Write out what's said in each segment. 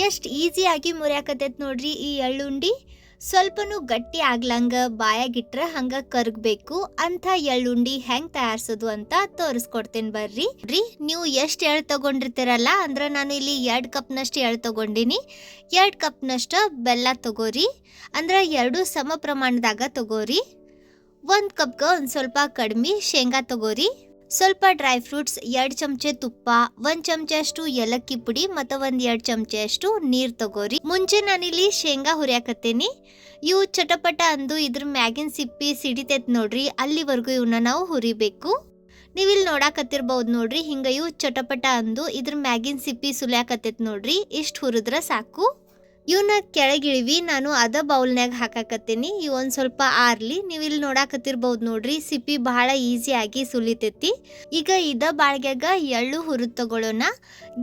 ಎಷ್ಟು ಈಸಿಯಾಗಿ ಮುರಿಯಾಕತೈತಿ ನೋಡ್ರಿ ಈ ಎಳ್ಳುಂಡಿ. ಸ್ವಲ್ಪನೂ ಗಟ್ಟಿ ಆಗ್ಲಂಗ ಬಾಯಾಗಿಟ್ರ ಹಂಗ ಕರ್ಗಬೇಕು ಅಂತ ಎಳ್ಳುಂಡಿ ಹೆಂಗ್ ತಯಾರಿಸೋದು ಅಂತ ತೋರಿಸ್ಕೊಡ್ತೇನೆ ಬರ್ರಿ. ನೀವು ಎಷ್ಟು ಎಳ್ ತಗೊಂಡಿರ್ತೀರಲ್ಲ ಅಂದ್ರೆ ನಾನು ಇಲ್ಲಿ 2 ಕಪ್ನಷ್ಟು ಎಳ್ ತಗೊಂಡಿನಿ. 2 ಕಪ್ನಷ್ಟ ಬೆಲ್ಲ ತಗೋರಿ. ಅಂದ್ರೆ 2 ಸಮ ಪ್ರಮಾಣದಾಗ ತಗೋರಿ. 1 ಕಪ್ಗೆ ಒಂದು ಸ್ವಲ್ಪ ಕಡಿಮೆ ಶೇಂಗಾ ತಗೋರಿ. ಸ್ವಲ್ಪ ಡ್ರೈ ಫ್ರೂಟ್ಸ್, 2 ಚಮಚೆ ತುಪ್ಪ, 1 ಚಮಚೆ ಅಷ್ಟು ಏಲಕ್ಕಿ ಪುಡಿ ಮತ್ತು 2 ಚಮಚೆ ಅಷ್ಟು ನೀರ್ ತಗೋರಿ. ಮುಂಚೆ ನಾನಿಲ್ಲಿ ಶೇಂಗಾ ಹುರಿಯಾಕತ್ತೇನಿ. ಇವು ಚಟಪಟ ಅಂದು ಇದ್ರ ಮ್ಯಾಗಿನ್ ಸಿಪ್ಪಿ ಸಿಡಿತೈತ್ ನೋಡ್ರಿ, ಅಲ್ಲಿವರೆಗೂ ಇವನ್ನ ನಾವು ಹುರಿಬೇಕು. ನೀವಿಲ್ಲಿ ನೋಡಾಕತ್ತಿರ್ಬಹುದು ನೋಡ್ರಿ, ಹಿಂಗ ಇವು ಚಟಪಟ ಅಂದು ಇದ್ರ ಮ್ಯಾಗಿನ್ ಸಿಪ್ಪಿ ಸುಲಿಯಾಕತ್ತೈತ್ ನೋಡ್ರಿ. ಇಷ್ಟು ಹುರಿದ್ರ ಸಾಕು. ಇವನ್ನ ಕೆಳಗಿಳಿವಿ ನಾನು ಅದ ಬೌಲ್ನಾಗ ಹಾಕಾಕತ್ತೀನಿ. ಇವು ಒಂದು ಸ್ವಲ್ಪ ಆರ್ಲಿ. ನೀವು ಇಲ್ಲಿ ನೋಡಾಕತ್ತಿರ್ಬಹುದು ನೋಡ್ರಿ, ಸಿಪ್ಪಿ ಬಹಳ ಈಸಿಯಾಗಿ ಸುಲಿತೈತಿ. ಈಗ ಇದ ಬಾಳ್ಗ್ಯಾಗ ಎಳ್ಳು ಹುರಿದು ತಗೊಳ್ಳೋಣ.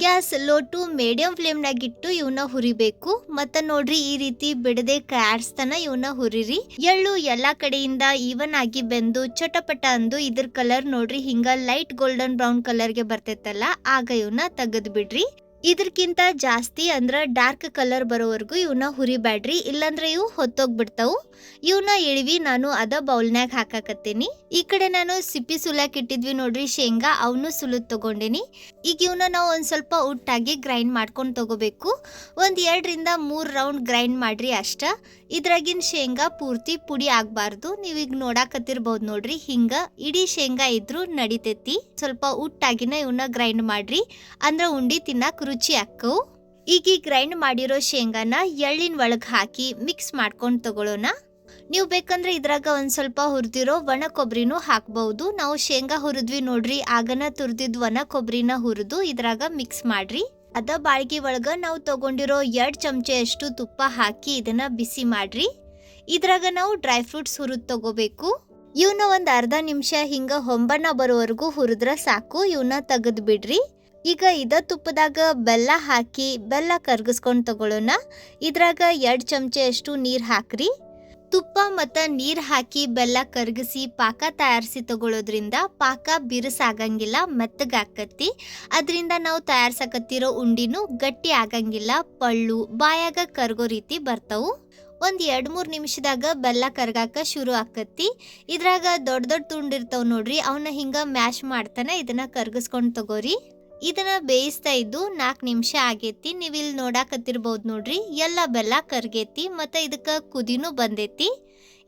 ಗ್ಯಾಸ್ ಲೋ ಟು ಮೀಡಿಯಂ ಫ್ಲೇಮ್ನಾಗ ಇಟ್ಟು ಇವನ್ನ ಹುರಿಬೇಕು. ಮತ್ತೆ ನೋಡ್ರಿ ಈ ರೀತಿ ಬಿಡದೆ ಕಾಡ್ಸ್ತಾನ ಇವನ್ನ ಹುರಿರಿ. ಎಳ್ಳು ಎಲ್ಲಾ ಕಡೆಯಿಂದ ಈವನ್ ಆಗಿ ಬೆಂದು ಚಟಪಟ ಅಂದು ಇದ್ರ ಕಲರ್ ನೋಡ್ರಿ ಹಿಂಗ ಲೈಟ್ ಗೋಲ್ಡನ್ ಬ್ರೌನ್ ಕಲರ್ಗೆ ಬರ್ತೈತಲ್ಲ, ಆಗ ಇವನ್ನ ತೆಗೆದು ಬಿಡ್ರಿ. ಇದಕ್ಕಿಂತ ಜಾಸ್ತಿ ಅಂದ್ರೆ ಡಾರ್ಕ್ ಕಲರ್ ಬರೋವರೆಗೂ ಇವನ್ನ ಹುರಿಬ್ಯಾಡ್ರಿ, ಇಲ್ಲಾಂದ್ರೆ ಇವು ಹೊತ್ತೋಗ್ಬಿಡ್ತಾವು. ಇವನ್ನ ಇಳಿವಿ ನಾನು ಅದ ಬೌಲ್ನಾಗ ಹಾಕಾಕತ್ತೀನಿ. ಈ ಕಡೆ ನಾನು ಸಿಪ್ಪಿ ಸುಲಾಕ್ ಇಟ್ಟಿದ್ವಿ ನೋಡ್ರಿ ಶೇಂಗಾ, ಅವನು ಸುಲಿದ್ ತಗೊಂಡಿನಿ. ಈಗ ಇವನ್ನ ನಾವು ಒಂದ್ ಸ್ವಲ್ಪ ಉಟ್ಟಾಗಿ ಗ್ರೈಂಡ್ ಮಾಡ್ಕೊಂಡು ತಗೋಬೇಕು. 1-2 ರಿಂದ 3 ರೌಂಡ್ ಗ್ರೈಂಡ್ ಮಾಡ್ರಿ ಅಷ್ಟ. ಇದ್ರಾಗಿನ್ ಶೇಂಗಾ ಪೂರ್ತಿ ಪುಡಿ ಆಗ್ಬಾರ್ದು. ನೀವೀಗ ನೋಡಾಕತ್ತಿರ್ಬಹುದು ನೋಡ್ರಿ, ಹಿಂಗ ಇಡೀ ಶೇಂಗಾ ಇದ್ರು ನಡಿತೈತಿ. ಸ್ವಲ್ಪ ಉಟ್ಟಾಗಿನ ಇವನ್ನ ಗ್ರೈಂಡ್ ಮಾಡ್ರಿ, ಅಂದ್ರ ಉಂಡಿ ತಿನ್ನಕ್ ರುಚಿ ಅಕ್ಕವು. ಈಗ ಗ್ರೈಂಡ್ ಮಾಡಿರೋ ಶೇಂಗಾನ ಎಳ್ಳಿನ ಒಳಗ್ ಹಾಕಿ ಮಿಕ್ಸ್ ಮಾಡ್ಕೊಂಡು ತಗೊಳ್ಳೋಣ. ನೀವು ಬೇಕಂದ್ರೆ ಇದ್ರಾಗ ಒಂದ್ ಸ್ವಲ್ಪ ಹುರಿದಿರೋ ಒಣ ಕೊಬ್ಬರಿನೂ ಹಾಕ್ಬಹುದು. ನಾವು ಶೇಂಗಾ ಹುರಿದ್ವಿ ನೋಡ್ರಿ, ಆಗನ ತುರ್ದಿದ್ ಒಣ ಕೊಬ್ಬರಿನ ಹುರಿದು ಇದ್ರಾಗ ಮಿಕ್ಸ್ ಮಾಡ್ರಿ. ಅದ ಬಾಳ್ಗಿ ಒಳಗ ನಾವು ತಗೊಂಡಿರೋ 2 ಚಮಚೆ ಅಷ್ಟು ತುಪ್ಪ ಹಾಕಿ ಇದನ್ನ ಬಿಸಿ ಮಾಡ್ರಿ. ಇದ್ರಾಗ ನಾವು ಡ್ರೈ ಫ್ರೂಟ್ಸ್ ಹುರಿದ್ ತಗೋಬೇಕು. ಇವನ್ನ ಒಂದ್ ಅರ್ಧ ನಿಮಿಷ ಹಿಂಗ ಹೊಂಬಣ್ಣ ಬರೋವರೆಗೂ ಹುರಿದ್ರ ಸಾಕು. ಇವನ್ನ ತೆಗೆದು ಬಿಡ್ರಿ. ಈಗ ಇದ ತುಪ್ಪದಾಗ ಬೆಲ್ಲ ಹಾಕಿ ಬೆಲ್ಲ ಕರ್ಗಿಸ್ಕೊಂಡು ತಗೊಳ್ಳೋಣ. ಇದ್ರಾಗ 2 ಚಮಚೆ ಅಷ್ಟು ನೀರ್ ಹಾಕ್ರಿ. ತುಪ್ಪ ಮತ್ತು ನೀರ್ ಹಾಕಿ ಬೆಲ್ಲ ಕರ್ಗಿಸಿ ಪಾಕ ತಯಾರಿಸಿ ತಗೊಳ್ಳೋದ್ರಿಂದ ಪಾಕ ಬಿರುಸಾಗಂಗಿಲ್ಲ, ಮೆತ್ತಗಾಕತ್ತಿ. ಅದರಿಂದ ನಾವು ತಯಾರ್ಸಕತ್ತಿರೋ ಉಂಡಿನೂ ಗಟ್ಟಿ ಆಗಂಗಿಲ್ಲ, ಪಳ್ಳು ಬಾಯಾಗ ಕರ್ಗೋ ರೀತಿ ಬರ್ತಾವು. ಒಂದು 2-3 ನಿಮಿಷದಾಗ ಬೆಲ್ಲ ಕರ್ಗಾಕ ಶುರು ಆಕತ್ತಿ. ಇದ್ರಾಗ ದೊಡ್ಡ ದೊಡ್ಡ ತುಂಡಿರ್ತಾವ ನೋಡ್ರಿ, ಅವನ್ನ ಹಿಂಗ ಮ್ಯಾಶ್ ಮಾಡ್ತಾನೆ ಇದನ್ನ ಕರ್ಗಿಸ್ಕೊಂಡು ತಗೋರಿ. ಇದನ್ನ ಬೇಯಿಸ್ತಾ ಇದ್ದು 4 ನಿಮಿಷ ಆಗೈತಿ. ನೀವು ಇಲ್ಲಿ ನೋಡಾಕತ್ತಿರ್ಬಹುದು ನೋಡ್ರಿ, ಎಲ್ಲ ಬೆಲ್ಲ ಕರ್ಗೈತಿ ಮತ್ತೆ ಇದಕ್ಕ ಕುದಿನೂ ಬಂದೈತಿ.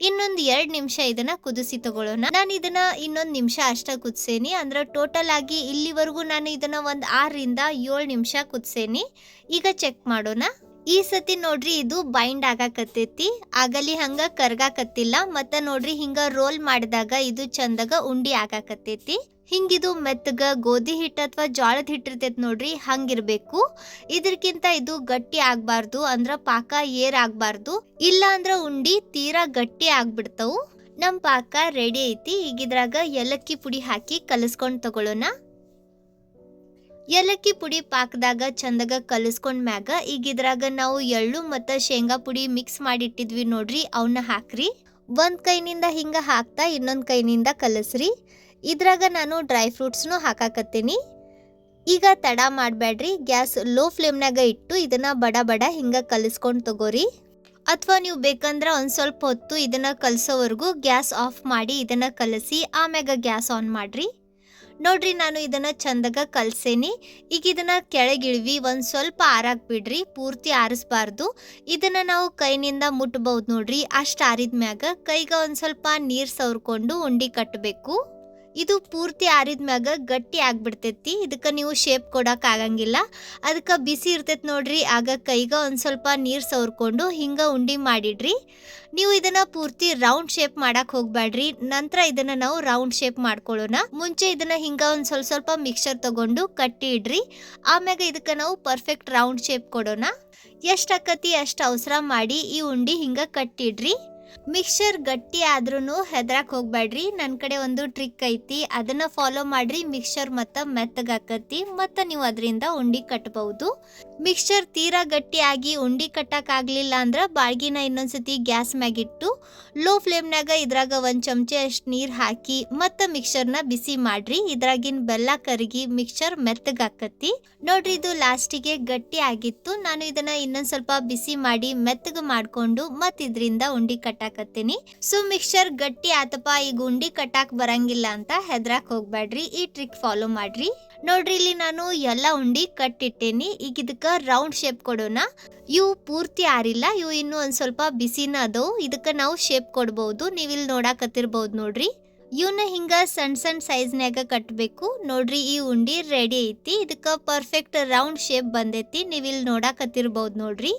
ಇನ್ನೊಂದು 2 ನಿಮಿಷ ಇದನ್ನ ಕುದಿಸಿ ತಗೊಳ್ಳೋಣ. ನಾನು ಇದನ್ನ ಇನ್ನೊಂದು ನಿಮಿಷ ಅಷ್ಟ ಕುದಿಸೇನಿ. ಅಂದ್ರೆ ಟೋಟಲ್ ಆಗಿ ಇಲ್ಲಿವರೆಗೂ ನಾನು ಇದನ್ನ ಒಂದು 6 ರಿಂದ 7 ನಿಮಿಷ ಕುದಿಸೇನಿ. ಈಗ ಚೆಕ್ ಮಾಡೋಣ. ಈ ಸತಿ ನೋಡ್ರಿ ಇದು ಬೈಂಡ್ ಆಗಾಕತ್ತೈತಿ, ಆಗಲಿ ಹಂಗ ಕರ್ಗಾಕತ್ತಿಲ್ಲ. ಮತ್ತೆ ನೋಡ್ರಿ ಹಿಂಗ ರೋಲ್ ಮಾಡಿದಾಗ ಇದು ಚಂದಾಗ ಉಂಡಿ ಆಗಾಕತ್ತೈತಿ. ಹಿಂಗಿದು ಮೆತ್ತಗ ಗೋಧಿ ಹಿಟ್ಟು ಅಥವಾ ಜೋಳದ ಹಿಟ್ಟಿರ್ತೈತಿ ನೋಡ್ರಿ, ಹಂಗಿರ್ಬೇಕು. ಇದಕ್ಕಿಂತ ಇದು ಗಟ್ಟಿ ಆಗ್ಬಾರ್ದು, ಅಂದ್ರ ಪಾಕ ಏರ್ ಆಗ್ಬಾರ್ದು. ಇಲ್ಲ ಅಂದ್ರ ಉಂಡಿ ತೀರಾ ಗಟ್ಟಿ ಆಗ್ಬಿಡ್ತಾವು. ನಮ್ ಪಾಕ ರೆಡಿ ಐತಿ. ಈಗ ಇದ್ರಾಗ ಏಲಕ್ಕಿ ಪುಡಿ ಹಾಕಿ ಕಲಸ್ಕೊಂಡ್ ತಗೊಳ್ಳೋಣ. ಏಲಕ್ಕಿ ಪುಡಿ ಪಾಕದಾಗ ಚಂದಾಗ ಕಲಸ್ಕೊಂಡ್ ಮ್ಯಾಗ ಈಗ ಇದ್ರಾಗ ನಾವು ಎಳ್ಳು ಮತ್ತು ಶೇಂಗಾ ಪುಡಿ ಮಿಕ್ಸ್ ಮಾಡಿ ಇಟ್ಟಿದ್ವಿ ನೋಡ್ರಿ, ಅವನ್ನ ಹಾಕ್ರಿ. ಒಂದ್ ಕೈನಿಂದ ಹಿಂಗ ಹಾಕ್ತಾ ಇನ್ನೊಂದ್ ಕೈನಿಂದ ಕಲಸ್ರಿ. ಇದ್ರಾಗ ನಾನು ಡ್ರೈ ಫ್ರೂಟ್ಸ್ನು ಹಾಕಾಕತ್ತೀನಿ. ಈಗ ತಡ ಮಾಡಬೇಡ್ರಿ, ಗ್ಯಾಸ್ ಲೋ ಫ್ಲೇಮ್ನಾಗ ಇಟ್ಟು ಇದನ್ನ ಬಡ ಬಡ ಹಿಂಗ ಕಲಿಸ್ಕೊಂಡು ತಗೋರಿ. ಅಥವಾ ನೀವು ಬೇಕಂದ್ರೆ ಒಂದು ಸ್ವಲ್ಪ ಹೊತ್ತು ಇದನ್ನ ಕಲಸೋವರೆಗೂ ಗ್ಯಾಸ್ ಆಫ್ ಮಾಡಿ ಇದನ್ನ ಕಲಸಿ ಆಮ್ಯಾಗ ಗ್ಯಾಸ್ ಆನ್ ಮಾಡ್ರಿ. ನೋಡ್ರಿ ನಾನು ಇದನ್ನ ಚಂದಾಗ ಕಲ್ಸೇನಿ. ಈಗ ಇದನ್ನ ಕೆಳಗಿಳಿವಿ, ಒಂದು ಸ್ವಲ್ಪ ಆರಾಕ್ ಬಿಡ್ರಿ, ಪೂರ್ತಿ ಆರಿಸ್ಬಾರ್ದು. ಇದನ್ನ ನಾವು ಕೈನಿಂದ ಮುಟ್ಬಹುದು ನೋಡ್ರಿ. ಅಷ್ಟು ಆರಿದ್ಮ್ಯಾಗ ಕೈಗೆ ಒಂದು ಸ್ವಲ್ಪ ನೀರು ಸವರ್ಕೊಂಡು ಉಂಡಿ ಕಟ್ಟಬೇಕು. ಇದು ಪೂರ್ತಿ ಆರಿದ್ಮ್ಯಾಗ ಗಟ್ಟಿ ಆಗ್ಬಿಡ್ತೈತಿ. ಇದಕ್ಕೆ ನೀವು ಶೇಪ್ ಕೊಡಕ್ ಆಗಂಗಿಲ್ಲ, ಅದಕ್ಕೆ ಬಿಸಿ ಇರ್ತೈತಿ ನೋಡ್ರಿ. ಆಗ ಕೈಗೆ ಒಂದು ಸ್ವಲ್ಪ ನೀರು ಸವರ್ಕೊಂಡು ಹಿಂಗ ಉಂಡಿ ಮಾಡಿಡ್ರಿ. ನೀವು ಇದನ್ನ ಪೂರ್ತಿ ರೌಂಡ್ ಶೇಪ್ ಮಾಡಕ್ ಹೋಗ್ಬೇಡ್ರಿ. ನಂತರ ಇದನ್ನ ನಾವು ರೌಂಡ್ ಶೇಪ್ ಮಾಡ್ಕೊಳ್ಳೋಣ. ಮುಂಚೆ ಇದನ್ನ ಹಿಂಗ ಒಂದು ಸ್ವಲ್ಪ ಮಿಕ್ಸ್ಚರ್ ತಗೊಂಡು ಕಟ್ಟಿ ಇಡ್ರಿ. ಆಮ್ಯಾಗ ಇದಕ್ಕೆ ನಾವು ಪರ್ಫೆಕ್ಟ್ ರೌಂಡ್ ಶೇಪ್ ಕೊಡೋಣ. ಎಷ್ಟು ಆಕತಿ ಅಷ್ಟು ಅವಸರ ಮಾಡಿ ಈ ಉಂಡಿ ಹಿಂಗ ಕಟ್ಟಿಡ್ರಿ. ಮಿಕ್ಸ್ಚರ್ ಗಟ್ಟಿ ಆದ್ರೂ ಹೆದರಾಕ್ ಹೋಗ್ಬೇಡ್ರಿ. ನನ್ನ ಕಡೆ ಒಂದು ಟ್ರಿಕ್ ಐತಿ, ಅದನ್ನ ಫಾಲೋ ಮಾಡ್ರಿ. ಮಿಕ್ಸ್ಚರ್ ಮತ್ತ ಮೆತ್ತಗಾಕತಿ ಮತ್ತ ನೀವು ಅದರಿಂದ ಉಂಡಿ ಕಟ್ಟಬಹುದು. ಮಿಕ್ಸ್ಚರ್ ತೀರಾ ಗಟ್ಟಿಯಾಗಿ ಉಂಡಿ ಕಟ್ಟಕ್ ಆಗ್ಲಿಲ್ಲ ಅಂದ್ರ ಬಾಳ್ಗಿನ ಇನ್ನೊಂದ್ಸತಿ ಗ್ಯಾಸ್ ಮ್ಯಾಗಿಟ್ಟು ಲೋ ಫ್ಲೇಮ್ನಾಗ ಇದ್ರಾಗ 1 ಚಮಚೆ ಅಷ್ಟು ನೀರ್ ಹಾಕಿ ಮತ್ತ ಮಿಕ್ಸ್ಚರ್ನ ಬಿಸಿ ಮಾಡ್ರಿ. ಇದ್ರಾಗಿನ್ ಬೆಲ್ಲ ಕರಗಿ ಮಿಕ್ಸ್ಚರ್ ಮೆತ್ತಗಾಕತಿ. ನೋಡ್ರಿ, ಇದು ಲಾಸ್ಟಿಗೆ ಗಟ್ಟಿ ಆಗಿತ್ತು. ನಾನು ಇದನ್ನ ಇನ್ನೊಂದ್ ಸ್ವಲ್ಪ ಬಿಸಿ ಮಾಡಿ ಮೆತ್ತಗ ಮಾಡ್ಕೊಂಡು ಮತ್ ಇದ್ರಿಂದ ಉಂಡಿ ಕಟ್ಟಾಕತ್ತೀನಿ. ಸೊ ಮಿಕ್ಸ್ಚರ್ ಗಟ್ಟಿ ಆತಪ್ಪ, ಈಗ ಉಂಡಿ ಕಟ್ಟಾಕ್ ಬರಂಗಿಲ್ಲ ಅಂತ ಹೆದ್ರಾಕ್ ಹೋಗ್ಬೇಡ್ರಿ. ಈ ಟ್ರಿಕ್ ಫಾಲೋ ಮಾಡ್ರಿ. ನೋಡ್ರಿ, ಇಲ್ಲಿ ನಾನು ಎಲ್ಲಾ ಉಂಡಿ ಕಟ್ಟಿಟ್ಟೇನಿ. ಈಗ ಇದಕ್ಕ ರೌಂಡ್ ಶೇಪ್ ಕೊಡೋಣ. ಇವು ಪೂರ್ತಿ ಆರಿಲ್ಲ, ಇವು ಇನ್ನು ಒಂದ್ ಸ್ವಲ್ಪ ಬಿಸಿನ ಅದವು. ಇದಕ್ಕ ನಾವು ಶೇಪ್ ಕೊಡ್ಬಹುದು. ನೀವಿಲ್ಲಿ ನೋಡಾಕತ್ತಿರ್ಬಹುದು ನೋಡ್ರಿ. ಇವನ್ನ ಹಿಂಗ ಸಣ್ಣ ಸಣ್ಣ ಸೈಜ್ನ್ಯಾಗ ಕಟ್ಟಬೇಕು. ನೋಡ್ರಿ, ಈ ಉಂಡಿ ರೆಡಿ ಐತಿ. ಇದಕ್ಕ ಪರ್ಫೆಕ್ಟ್ ರೌಂಡ್ ಶೇಪ್ ಬಂದೈತಿ. ನೀವಿಲ್ಲಿ ನೋಡಾಕತ್ತಿರ್ಬಹುದು ನೋಡ್ರಿ.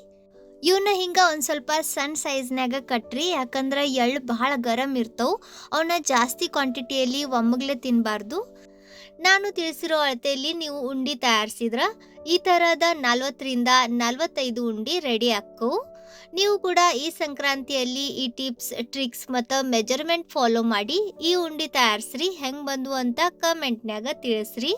ಇವನ್ನ ಹಿಂಗ ಒಂದ್ ಸ್ವಲ್ಪ ಸಣ್ಣ ಸೈಜ್ನ್ಯಾಗ ಕಟ್ರಿ. ಯಾಕಂದ್ರ ಎಳ್ಳು ಬಹಳ ಗರಂ ಇರ್ತವು. ಅವನ್ನ ಜಾಸ್ತಿ ಕ್ವಾಂಟಿಟಿಯಲ್ಲಿ ಒಮ್ಮಗ್ಲೆ ತಿನ್ಬಾರ್ದು. ನಾನು ತಿಳಿಸಿರೋ ಅಳತೆಯಲ್ಲಿ ನೀವು ಉಂಡಿ ತಯಾರಿಸಿದ್ರ ಈ ತರಹದ 40ರಿಂದ 45 ಉಂಡಿ ರೆಡಿ ಆಕ್ಕವು. ನೀವು ಕೂಡ ಈ ಸಂಕ್ರಾಂತಿಯಲ್ಲಿ ಈ ಟಿಪ್ಸ್, ಟ್ರಿಕ್ಸ್ ಮತ್ತು ಮೆಜರ್ಮೆಂಟ್ ಫಾಲೋ ಮಾಡಿ ಈ ಉಂಡಿ ತಯಾರಿಸ್ರಿ. ಹೆಂಗ್ ಬಂದು ಅಂತ ಕಮೆಂಟ್ನ್ಯಾಗ ತಿಳಿಸ್ರಿ.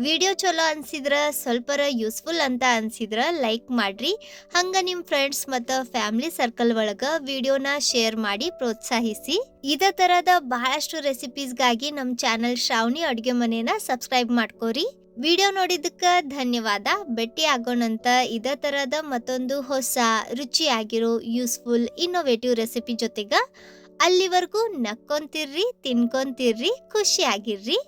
ವಿಡಿಯೋ ಚಲೋ ಅನ್ಸಿದ್ರ, ಸ್ವಲ್ಪರ ಯೂಸ್ಫುಲ್ ಅಂತ ಅನ್ಸಿದ್ರ ಲೈಕ್ ಮಾಡ್ರಿ. ಹಂಗ ನಿಮ್ ಫ್ರೆಂಡ್ಸ್ ಮತ್ತು ಫ್ಯಾಮಿಲಿ ಸರ್ಕಲ್ ಒಳಗ ವಿಡಿಯೋನ ಶೇರ್ ಮಾಡಿ ಪ್ರೋತ್ಸಾಹಿಸಿ. ಇದೇ ತರಹದ ಬಹಳಷ್ಟು ರೆಸಿಪೀಸ್ಗಾಗಿ ನಮ್ಮ ಚಾನಲ್ ಶ್ರಾವಣಿ ಅಡುಗೆ ಮನೆನ ಸಬ್ಸ್ಕ್ರೈಬ್ ಮಾಡ್ಕೋರಿ. ವಿಡಿಯೋ ನೋಡಿದ್ದಕ್ಕ ಧನ್ಯವಾದ. ಭೇಟಿ ಆಗೋಣಂತ ಇದೇ ತರಹದ ಮತ್ತೊಂದು ಹೊಸ ರುಚಿಯಾಗಿರೋ ಯೂಸ್ಫುಲ್ ಇನ್ನೋವೇಟಿವ್ ರೆಸಿಪಿ ಜೊತೆಗ. ಅಲ್ಲಿವರೆಗೂ ನಕ್ಕೊಂತಿರ್ರಿ, ತಿನ್ಕೊಂತಿರ್ರಿ, ಖುಷಿಯಾಗಿರ್ರಿ.